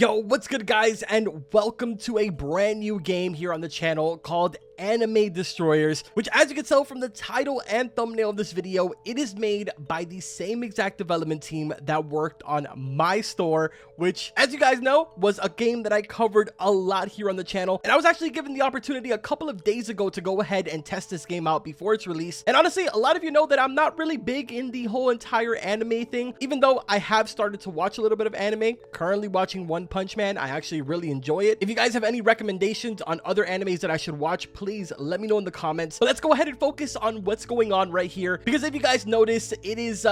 Yo, what's good guys, and welcome to a brand new game here on the channel called Anime Destroyers, which, as you can tell from the title and thumbnail of this video, it is made by the same exact development team that worked on My Store, which, as you guys know, was a game that I covered a lot here on the channel. And I was actually given the opportunity a couple of days ago to go ahead and test this game out before its release. And honestly, a lot of you know that I'm not really big in the whole entire anime thing, even though I have started to watch a little bit of anime. Currently watching One Punch Man. I actually really enjoy it. If you guys have any recommendations on other animes that I should watch, please let me know in the comments. But let's go ahead and focus on what's going on right here, because if you guys notice, it is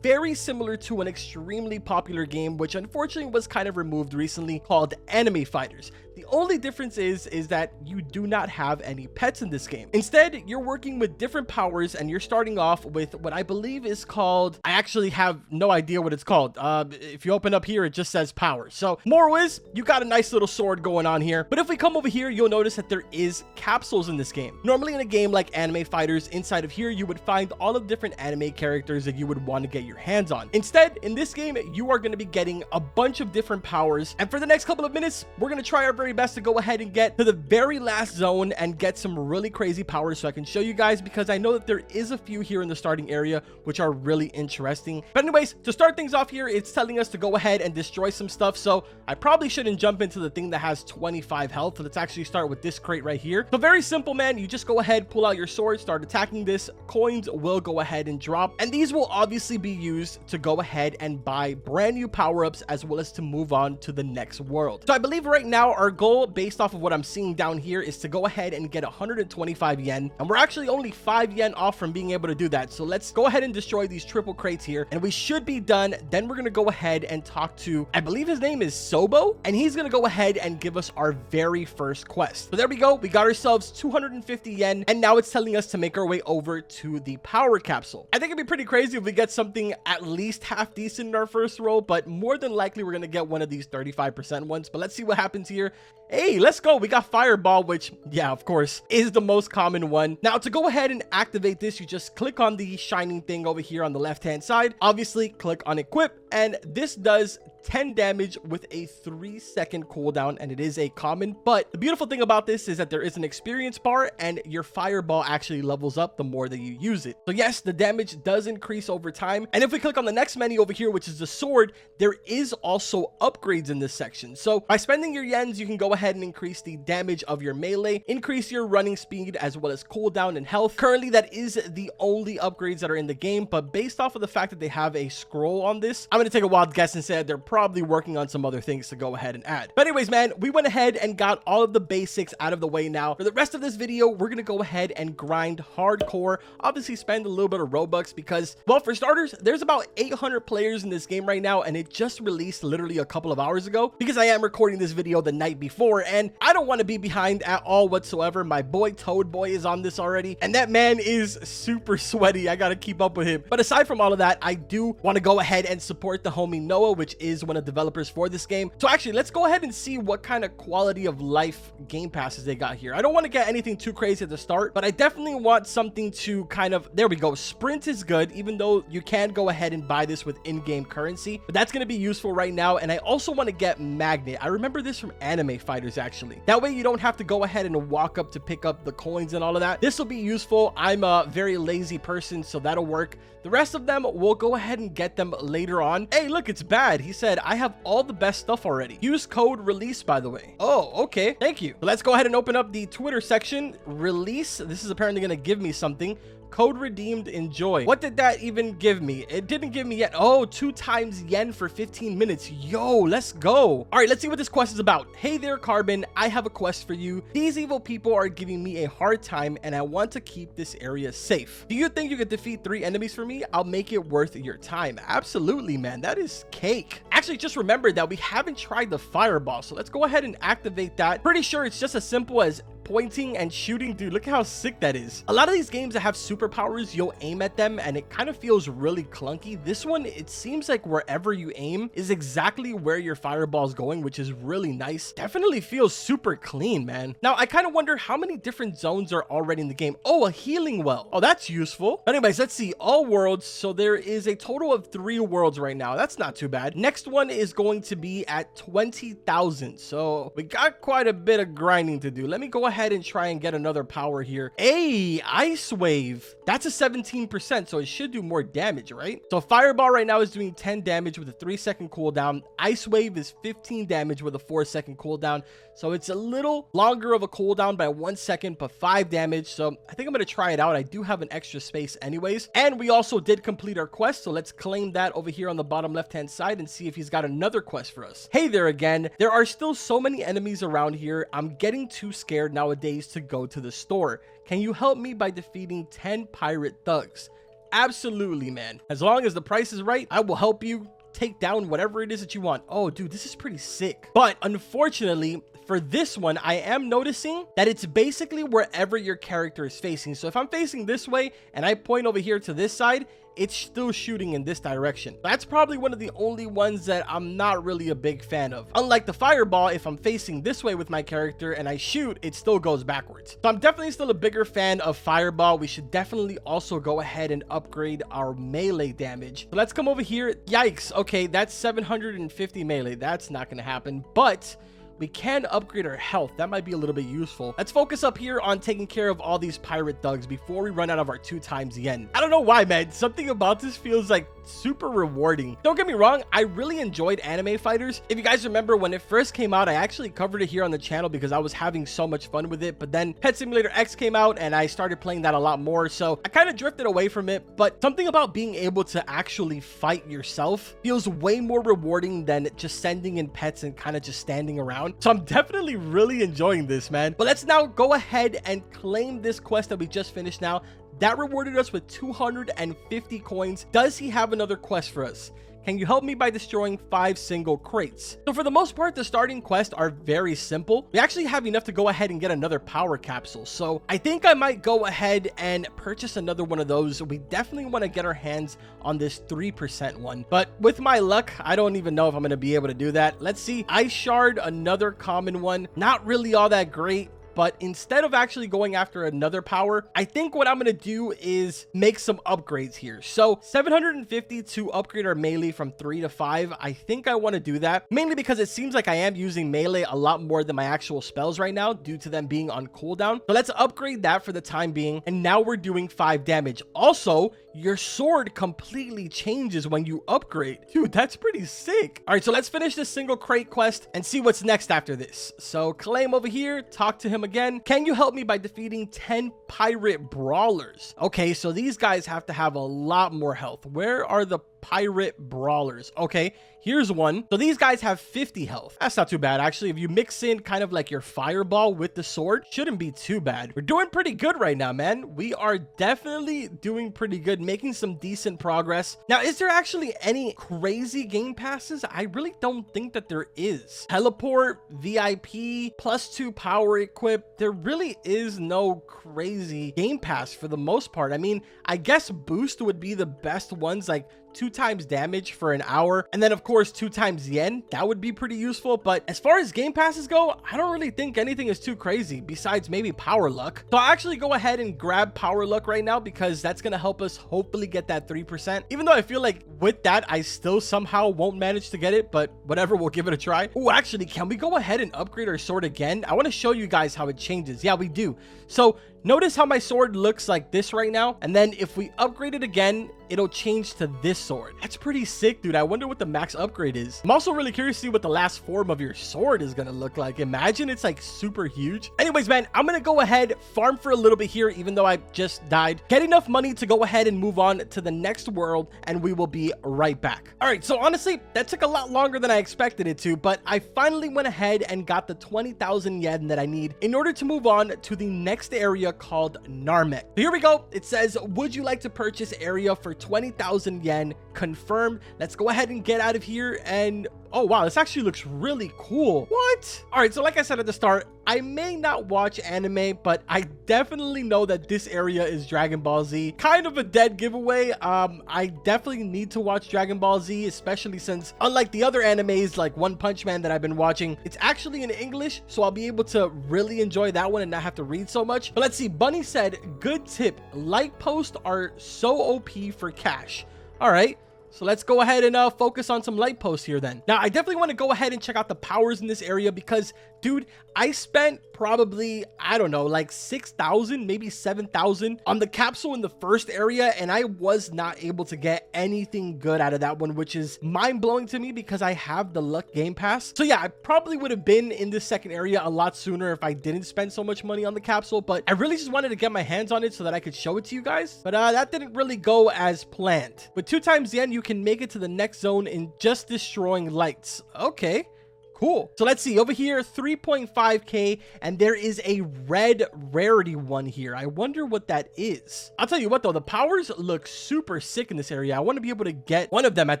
very similar to an extremely popular game, which unfortunately was kind of removed recently, called Anime Fighters. The only difference is that you do not have any pets in this game. Instead, you're working with different powers, and you're starting off with what I believe is called, I actually have no idea what it's called. If you open up here, it just says power. So moral is, you got a nice little sword going on here. But if we come over here, you'll notice that there is capsules in this game. Normally in a game like Anime Fighters, inside of here, you would find all of the different anime characters that you would want to get your hands on. Instead, in this game, you are going to be getting a bunch of different powers. And for the next couple of minutes, we're going to try our very best to go ahead and get to the very last zone and get some really crazy powers so I can show you guys, because I know that there is a few here in the starting area which are really interesting. But anyways, to start things off here, it's telling us to go ahead and destroy some stuff. So I probably shouldn't jump into the thing that has 25 health. Let's actually start with this crate right here. So very simple, man. You just go ahead, pull out your sword, start attacking this. Coins will go ahead and drop, and these will obviously be used to go ahead and buy brand new power-ups, as well as to move on to the next world. So I believe right now our goal, based off of what I'm seeing down here, is to go ahead and get 125 yen, and we're actually only 5 yen off from being able to do that. So let's go ahead and destroy these triple crates here, and we should be done. Then we're gonna go ahead and talk to, I believe his name is Sobo, and he's gonna go ahead and give us our very first quest. So there we go. We got ourselves 250 yen, and now it's telling us to make our way over to the power capsule. I think it'd be pretty crazy if we get something at least half decent in our first roll, but more than likely we're gonna get one of these 35% ones. But let's see what happens here. Hey, let's go. We got Fireball, which, yeah, of course, is the most common one. Now, to go ahead and activate this, you just click on the shining thing over here on the left-hand side. Obviously, click on Equip, and this does 10 damage with a 3-second cooldown, and it is a common. But the beautiful thing about this is that there is an experience bar, and your Fireball actually levels up the more that you use it. So yes, the damage does increase over time. And if we click on the next menu over here, which is the sword, there is also upgrades in this section. So by spending your yens, you can go ahead and increase the damage of your melee, increase your running speed, as well as cooldown and health. Currently, that is the only upgrades that are in the game, but based off of the fact that they have a scroll on this, I'm going to take a wild guess and say that they're probably working on some other things to go ahead and add. But anyways, man, we went ahead and got all of the basics out of the way. Now for the rest of this video, we're going to go ahead and grind hardcore, obviously spend a little bit of Robux, because, well, for starters, there's about 800 players in this game right now, and it just released literally a couple of hours ago, because I am recording this video the night before, and I don't want to be behind at all whatsoever. My boy Toad Boy is on this already, and that man is super sweaty. I gotta keep up with him. But aside from all of that, I do want to go ahead and support the homie Noah, which is one of the developers for this game. So actually, let's go ahead and see what kind of quality of life game passes they got here. I don't want to get anything too crazy at the start, but I definitely want something to kind of, there we go. Sprint is good, even though you can go ahead and buy this with in-game currency, but that's going to be useful right now. And I also want to get Magnet. I remember this from Anime Fighters, actually. That way you don't have to go ahead and walk up to pick up the coins and all of that. This will be useful. I'm a very lazy person, so that'll work. The rest of them, we'll go ahead and get them later on. Hey, look, it's bad. He said, I have all the best stuff already. Use code release, by the way. Oh, okay. Thank you. So let's go ahead and open up the Twitter section. Release. This is apparently going to give me something. Code redeemed, enjoy. What did that even give me? It didn't give me yet. Oh, 2 times yen for 15 minutes. Yo, let's go. All right, let's see what this quest is about. Hey there, Carbon. I have a quest for you. These evil people are giving me a hard time, and I want to keep this area safe. Do you think you could defeat 3 enemies for me? I'll make it worth your time. Absolutely, man. That is cake. Actually, just remember that we haven't tried the Fireball, so let's go ahead and activate that. Pretty sure it's just as simple as pointing and shooting, dude, look at how sick that is. A lot of these games that have superpowers, you'll aim at them and it kind of feels really clunky. This one, it seems like wherever you aim is exactly where your fireball is going, which is really nice. Definitely feels super clean, man. Now, I kind of wonder how many different zones are already in the game. Oh, a healing well. Oh, that's useful. Anyways, let's see. All worlds. So there is a total of 3 worlds right now. That's not too bad. Next one is going to be at 20,000. So we got quite a bit of grinding to do. Let me go ahead and try and get another power here. Hey, ice wave. That's a 17%, so it should do more damage, right? So fireball right now is doing 10 damage with a 3-second cooldown. Ice wave is 15 damage with a 4-second cooldown. So it's a little longer of a cooldown by 1 second, but 5 damage. So I think I'm going to try it out. I do have an extra space anyways. And we also did complete our quest. So let's claim that over here on the bottom left-hand side and see if he's got another quest for us. Hey there again. There are still so many enemies around here. I'm getting too scared nowadays to go to the store. Can you help me by defeating 10 pirate thugs? Absolutely, man. As long as the price is right, I will help you take down whatever it is that you want. Oh, dude, this is pretty sick. But unfortunately, for this one, I am noticing that it's basically wherever your character is facing. So if I'm facing this way and I point over here to this side, it's still shooting in this direction. That's probably one of the only ones that I'm not really a big fan of. Unlike the fireball, if I'm facing this way with my character and I shoot, it still goes backwards. So I'm definitely still a bigger fan of fireball. We should definitely also go ahead and upgrade our melee damage. So let's come over here. Yikes. Okay, that's 750 melee. That's not going to happen, but we can upgrade our health. That might be a little bit useful. Let's focus up here on taking care of all these pirate thugs before we run out of our 2 times yen. I don't know why, man. Something about this feels like super rewarding. Don't get me wrong, I really enjoyed Anime Fighters. If you guys remember when it first came out, I actually covered it here on the channel because I was having so much fun with it. But then Pet Simulator X came out and I started playing that a lot more. So I kind of drifted away from it. But something about being able to actually fight yourself feels way more rewarding than just sending in pets and kind of just standing around. So I'm definitely really enjoying this, man. But let's now go ahead and claim this quest that we just finished now. That rewarded us with 250 coins. Does he have another quest for us? Can you help me by destroying 5 single crates? So for the most part, the starting quests are very simple. We actually have enough to go ahead and get another power capsule. So I think I might go ahead and purchase another one of those. We definitely want to get our hands on this 3% one. But with my luck, I don't even know if I'm going to be able to do that. Let's see. Ice Shard, another common one. Not really all that great. But instead of actually going after another power, I think what I'm going to do is make some upgrades here. So 750 to upgrade our melee from 3 to 5. I think I want to do that mainly because it seems like I am using melee a lot more than my actual spells right now due to them being on cooldown. So let's upgrade that for the time being. And now we're doing 5 damage. Also, your sword completely changes when you upgrade. Dude, that's pretty sick. All right, so let's finish this single crate quest and see what's next after this. So claim over here, talk to him again. Can you help me by defeating 10 pirate brawlers? Okay, so these guys have to have a lot more health. Where are the pirate brawlers? Okay, here's one. So these guys have 50 health. That's not too bad, actually. If you mix in kind of like your fireball with the sword, shouldn't be too bad. We're doing pretty good right now, man. We are definitely doing pretty good, making some decent progress. Now, is there actually any crazy game passes? I really don't think that there is. Teleport, VIP, +2 power equip. There really is no crazy game pass for the most part. I mean, I guess boost would be the best ones, like 2 times damage for an hour, and then of course 2 times yen. That would be pretty useful. But as far as game passes go, I don't really think anything is too crazy besides maybe power luck. So I'll actually go ahead and grab power luck right now because that's going to help us hopefully get that 3%, even though I feel like with that I still somehow won't manage to get it, but whatever, we'll give it a try. Oh, actually, can we go ahead and upgrade our sword again? I want to show you guys how it changes. Yeah, we do. So notice how my sword looks like this right now, and then if we upgrade it again, it'll change to this sword. That's pretty sick, dude. I wonder what the max upgrade is. I'm also really curious to see what the last form of your sword is gonna look like. Imagine it's like super huge. Anyways, man, I'm gonna go ahead, farm for a little bit here, even though I just died, get enough money to go ahead and move on to the next world, and we will be right back. All right, so honestly, that took a lot longer than I expected it to, but I finally went ahead and got the 20,000 yen that I need in order to move on to the next area called Narmek. Here we go. It says, would you like to purchase area for 20,000 yen? Confirmed. Let's go ahead and get out of here. And oh wow, this actually looks really cool. What? All right, so like I said at the start, I may not watch anime, but I definitely know that this area is Dragon Ball Z. Kind of a dead giveaway. I definitely need to watch Dragon Ball Z, especially since unlike the other animes like One Punch Man that I've been watching, it's actually in English, so I'll be able to really enjoy that one and not have to read so much. But let's see. Bunny said, good tip. Light posts are so OP for cash. All right. So let's go ahead and focus on some light posts here then. Now, I definitely want to go ahead and check out the powers in this area because, dude, I spent probably, I don't know, like 6,000, maybe 7,000 on the capsule in the first area, and I was not able to get anything good out of that one, which is mind-blowing to me because I have the Luck Game Pass. So yeah, I probably would have been in this second area a lot sooner if I didn't spend so much money on the capsule, but I really just wanted to get my hands on it so that I could show it to you guys. But that didn't really go as planned. With 2 times yen, you can make it to the next zone in just destroying lights. Okay. Cool. So let's see over here, 3.5k, and there is a red rarity one here. I wonder what that is. I'll tell you what though, the powers look super sick in this area. I want to be able to get one of them at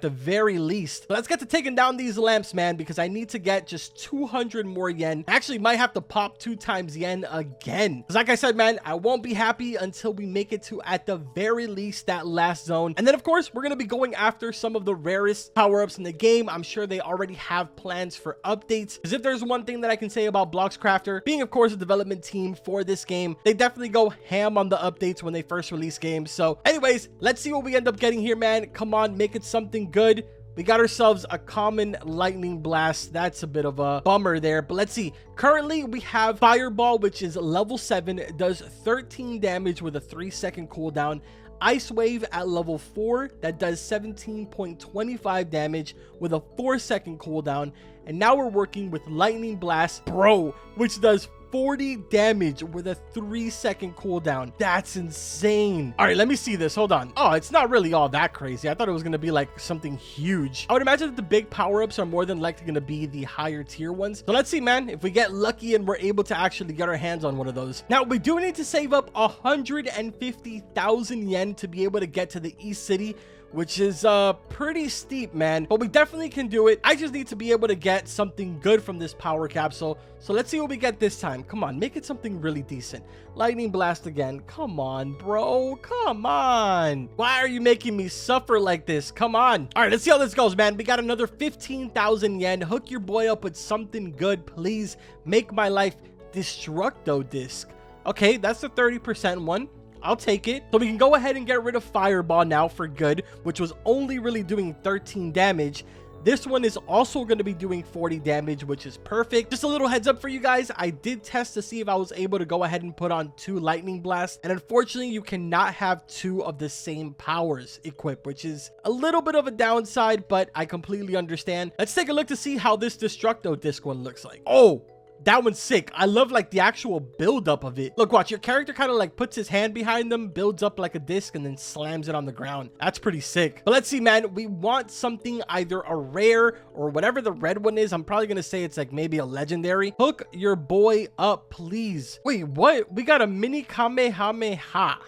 the very least. But let's get to taking down these lamps, man, because I need to get just 200 more yen. Actually might have to pop 2 times yen again. Because like I said, man, I won't be happy until we make it to at the very least that last zone. And then of course, we're going to be going after some of the rarest power-ups in the game. I'm sure they already have plans for updates, because if there's one thing that I can say about Bloxcrafter being of course a development team for this game, they definitely go ham on the updates when they first release games. So anyways, let's see what we end up getting here, man. Come on, make it something good. We got ourselves a common lightning blast. That's a bit of a bummer there, but let's see. Currently we have Fireball, which is level 7, does 13 damage with a 3-second cooldown. Ice Wave at level 4 that does 17.25 damage with a 4-second cooldown. And now we're working with Lightning Blast Bro, which does 40 damage with a 3-second cooldown. That's insane. All right, let me see this. Hold on. Oh, it's not really all that crazy. I thought it was going to be like something huge. I would imagine that the big power-ups are more than likely going to be the higher tier ones. So let's see, man, if we get lucky and we're able to actually get our hands on one of those. Now, we do need to save up 150,000 yen to be able to get to the East City, which is pretty steep, man, but we definitely can do it. I just need to be able to get something good from this power capsule. So let's see what we get this time. Come on, make it something really decent. Lightning Blast again. Come on, bro. Come on. Why are you making me suffer like this? Come on. All right, let's see how this goes, man. We got another 15,000 yen. Hook your boy up with something good, please. Make my life Destructo Disc. Okay, that's the 30% one. I'll take it. So we can go ahead and get rid of Fireball now for good, which was only really doing 13 damage. This one is also going to be doing 40 damage, which is perfect. Just a little heads up for you guys. I did test to see if I was able to go ahead and put on 2 Lightning Blasts. And unfortunately, you cannot have 2 of the same powers equipped, which is a little bit of a downside, but I completely understand. Let's take a look to see how this Destructo Disc one looks like. Oh, that one's sick. I love like the actual build up of it. Look, watch, your character kind of like puts his hand behind them, builds up like a disc, and then slams it on the ground. That's pretty sick. But let's see, man, we want something either a rare or whatever the red one is. I'm probably gonna say it's like maybe a legendary. Hook your boy up, please. Wait, what? We got a mini Kamehameha.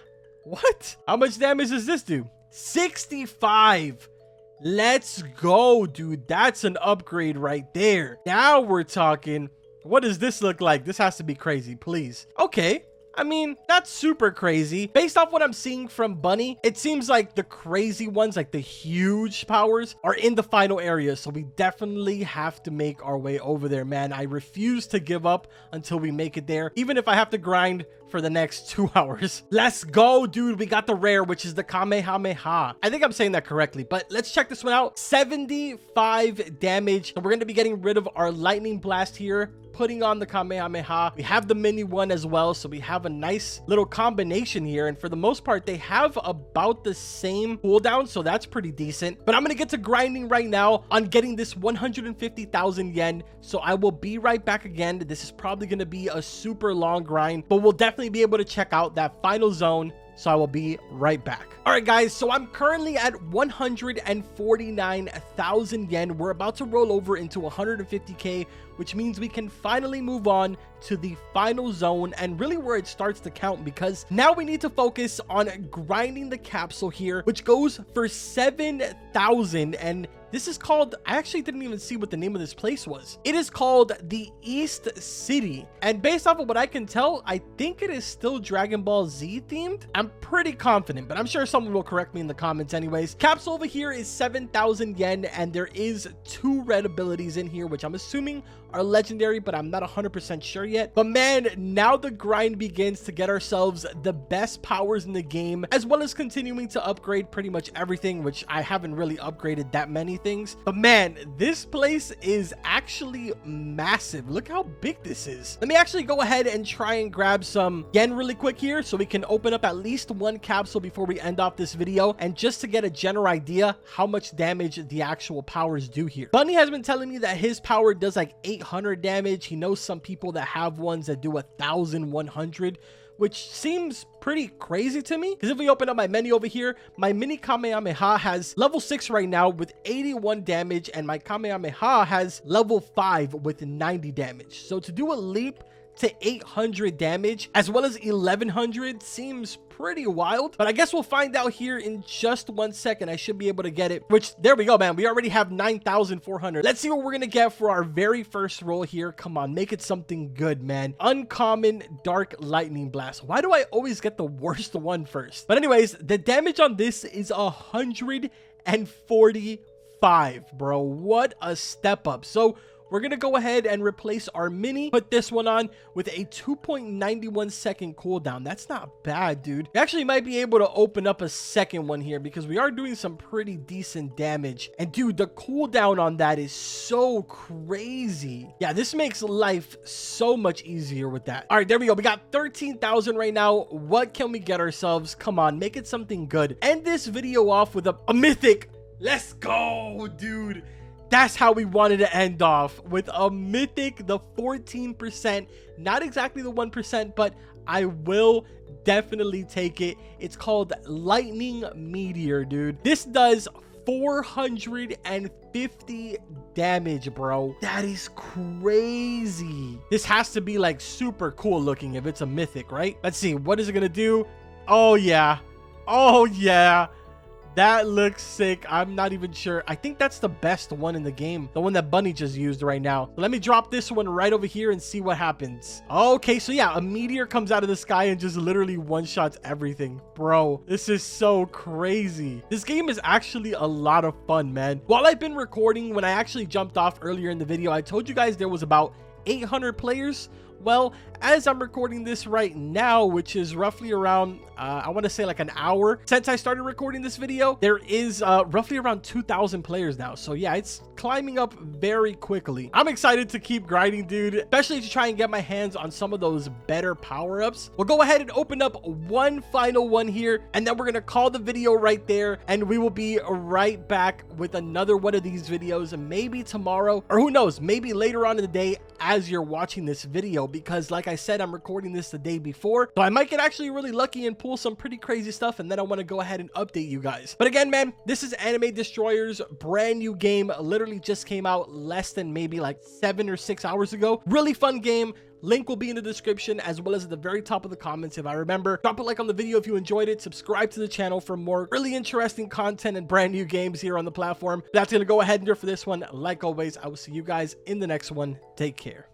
What? How much damage does this do? 65. Let's go, dude. That's an upgrade right there. Now we're talking. What does this look like? This has to be crazy, please. Okay. I mean, not super crazy. Based off what I'm seeing from Bunny, it seems like the crazy ones, like the huge powers, are in the final area. So we definitely have to make our way over there, man. I refuse to give up until we make it there, even if I have to grind for the next 2 hours. Let's go, dude. We got the rare, which is the Kamehameha. I think I'm saying that correctly, but let's check this one out. 75 damage. So we're going to be getting rid of our Lightning Blast here, putting on the Kamehameha. We have the mini one as well, so we have a nice little combination here, and for the most part they have about the same cooldown, so that's pretty decent. But I'm gonna get to grinding right now on getting this 150,000 yen, so I will be right back again. This is probably gonna be a super long grind, but we'll definitely be able to check out that final zone so I will be right back. All right, guys, so I'm currently at 149,000 yen. We're about to roll over into 150k, which means we can finally move on to the final zone and really where it starts to count, because now we need to focus on grinding the capsule here, which goes for 7,000. And this is called, I actually didn't even see what the name of this place was. It is called the East City, and based off of what I can tell, I think it is still Dragon Ball Z themed. I'm pretty confident, but I'm sure someone will correct me in the comments anyways. Capsule over here is 7,000 yen, and there is 2 red abilities in here, which I'm assuming are legendary, but I'm not 100% sure yet. But man, now the grind begins to get ourselves the best powers in the game, as well as continuing to upgrade pretty much everything, which I haven't really upgraded that many things. But man, this place is actually massive. Look how big this is. Let me actually go ahead and try and grab some yen really quick here so we can open up at least 1 capsule before we end off this video, and just to get a general idea how much damage the actual powers do here. Bunny has been telling me that his power does like 800 damage. He knows some people that have ones that do 1,100, which seems pretty crazy to me, because if we open up my menu over here, my mini Kamehameha has level 6 right now with 81 damage, and my Kamehameha has level 5 with 90 damage. So to do a leap to 800 damage as well as 1,100 seems pretty wild, but I guess we'll find out here in just 1 second. I should be able to get it, which there we go, man. We already have 9,400. Let's see what we're gonna get for our very first roll here. Come on, make it something good, man. Uncommon Dark Lightning Blast. Why do I always get the worst one first? But anyways, the damage on this is 145, bro. What a step up. So we're going to go ahead and replace our mini, put this one on with a 2.91 second cooldown. That's not bad, dude. We actually might be able to open up a second one here because we are doing some pretty decent damage. And dude, the cooldown on that is so crazy. Yeah, this makes life so much easier with that. All right, there we go. We got 13,000 right now. What can we get ourselves? Come on, make it something good. End this video off with a mythic. Let's go, dude. That's how we wanted to end off, with a mythic, the 14%, not exactly the 1%, but I will definitely take it. It's called Lightning Meteor, dude. This does 450 damage, bro. That is crazy. This has to be like super cool looking if it's a mythic, right? Let's see, what is it gonna do? Oh yeah, oh yeah. That looks sick. I'm not even sure. I think that's the best one in the game, the one that Bunny just used right now. Let me drop this one right over here and see what happens. Okay, so yeah, a meteor comes out of the sky and just literally one-shots everything. Bro, this is so crazy. This game is actually a lot of fun, man. While I've been recording, when I actually jumped off earlier in the video, I told you guys there was about 800 players. Well, as I'm recording this right now, which is roughly around, I want to say like an hour since I started recording this video, there is roughly around 2,000 players now. So yeah, it's climbing up very quickly. I'm excited to keep grinding, dude, especially to try and get my hands on some of those better power-ups. We'll go ahead and open up one final one here, and then we're going to call the video right there, and we will be right back with another one of these videos, maybe tomorrow, or who knows, maybe later on in the day as you're watching this video, because like I said, I'm recording this the day before, so I might get actually really lucky and pull some pretty crazy stuff, and then I want to go ahead and update you guys. But again, man, this is Anime Destroyers, brand new game, literally just came out less than maybe like 7 or 6 hours ago. Really fun game. Link will be in the description as well as at the very top of the comments if I remember. Drop a like on the video if you enjoyed it. Subscribe to the channel for more really interesting content and brand new games here on the platform. That's going to go ahead and do it for this one. Like always, I will see you guys in the next one. Take care.